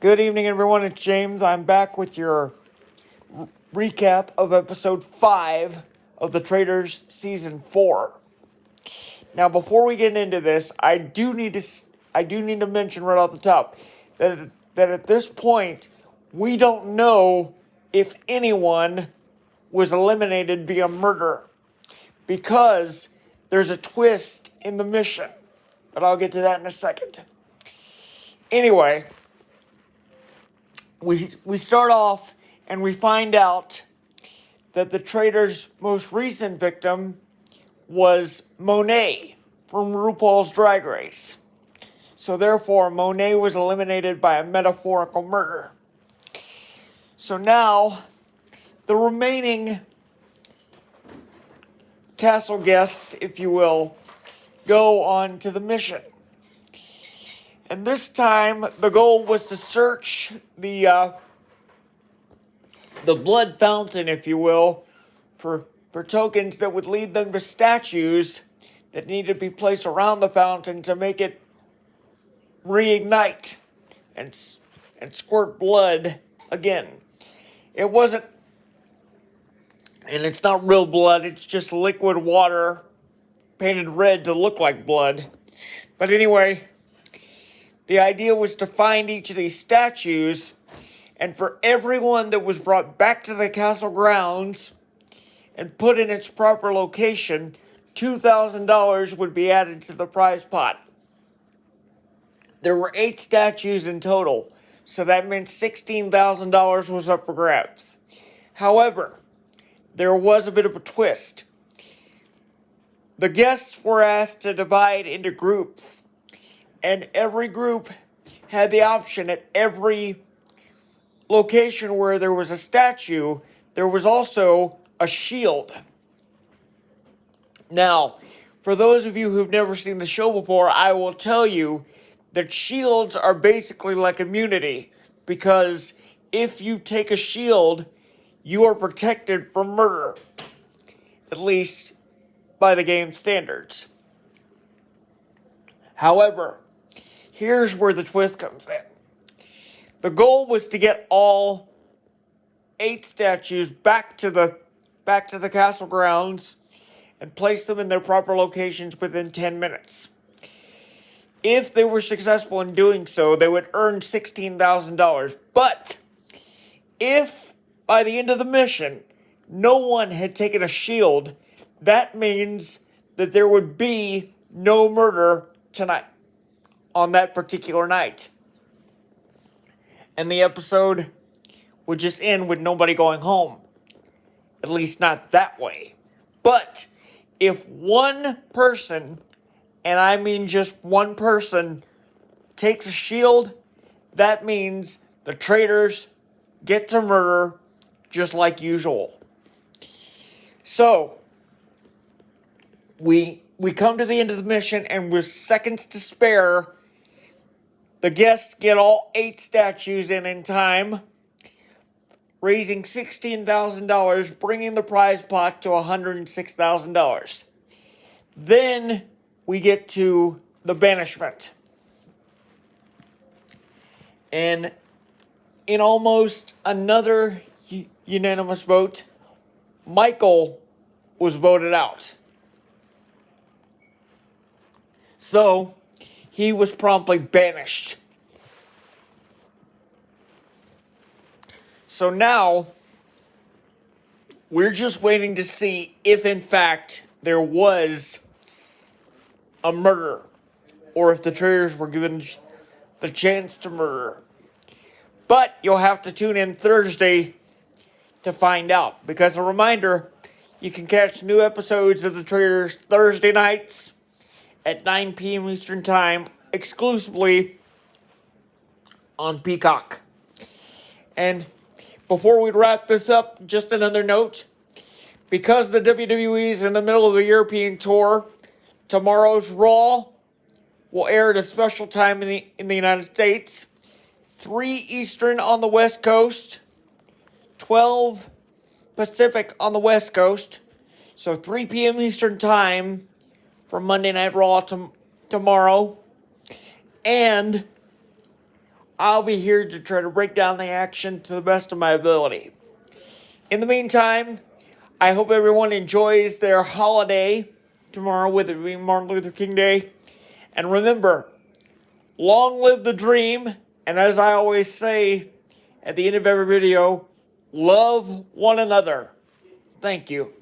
Good evening, everyone. It's James. I'm back with your recap of episode 5 of The Traitors Season 4. Now, before we get into this, I do need to mention right off the top that at this point, we don't know if anyone was eliminated via murder because there's a twist in the mission. But I'll get to that in a second. Anyway, we start off and we find out that the traitor's most recent victim was Monet from RuPaul's Drag Race. So therefore, Monet was eliminated by a metaphorical murder. So now, the remaining castle guests, if you will, go on to the mission. And this time, the goal was to search the blood fountain, if you will, for tokens that would lead them to statues that needed to be placed around the fountain to make it reignite and squirt blood again. It wasn't, and it's not real blood, it's just liquid water painted red to look like blood. But anyway, the idea was to find each of these statues, and for everyone that was brought back to the castle grounds and put in its proper location, $2,000 would be added to the prize pot. There were 8 statues in total, so that meant $16,000 was up for grabs. However, there was a bit of a twist. The guests were asked to divide into groups, and every group had the option at every location where there was a statue, there was also a shield. Now, for those of you who've never seen the show before, I will tell you that shields are basically like immunity, because if you take a shield, you are protected from murder, at least by the game standards. However, here's where the twist comes in. The goal was to get all 8 statues back to the castle grounds and place them in their proper locations within 10 minutes. If they were successful in doing so, they would earn $16,000. But if by the end of the mission, no one had taken a shield, that means that there would be no murder tonight, on that particular night. And the episode would just end with nobody going home. At least not that way. But if one person, and I mean just one person, takes a shield, that means the traitors get to murder just like usual. So, we come to the end of the mission, and with seconds to spare, the guests get all 8 statues in time, raising $16,000, bringing the prize pot to $106,000. Then we get to the banishment. And in almost another unanimous vote, Michael was voted out. So, he was promptly banished. So now, we're just waiting to see if in fact there was a murder, or if the traitors were given the chance to murder. But you'll have to tune in Thursday to find out, because a reminder, you can catch new episodes of The Traitors Thursday nights at 9 p.m. Eastern Time, exclusively on Peacock. And before we wrap this up, just another note. Because the WWE is in the middle of a European tour, tomorrow's Raw will air at a special time in the United States. 3 Eastern on the West Coast, 12 Pacific on the West Coast. So 3 p.m. Eastern Time for Monday Night Raw tomorrow. And I'll be here to try to break down the action to the best of my ability. In the meantime, I hope everyone enjoys their holiday tomorrow, with it being Martin Luther King Day. And remember, long live the dream. And as I always say at the end of every video, love one another. Thank you.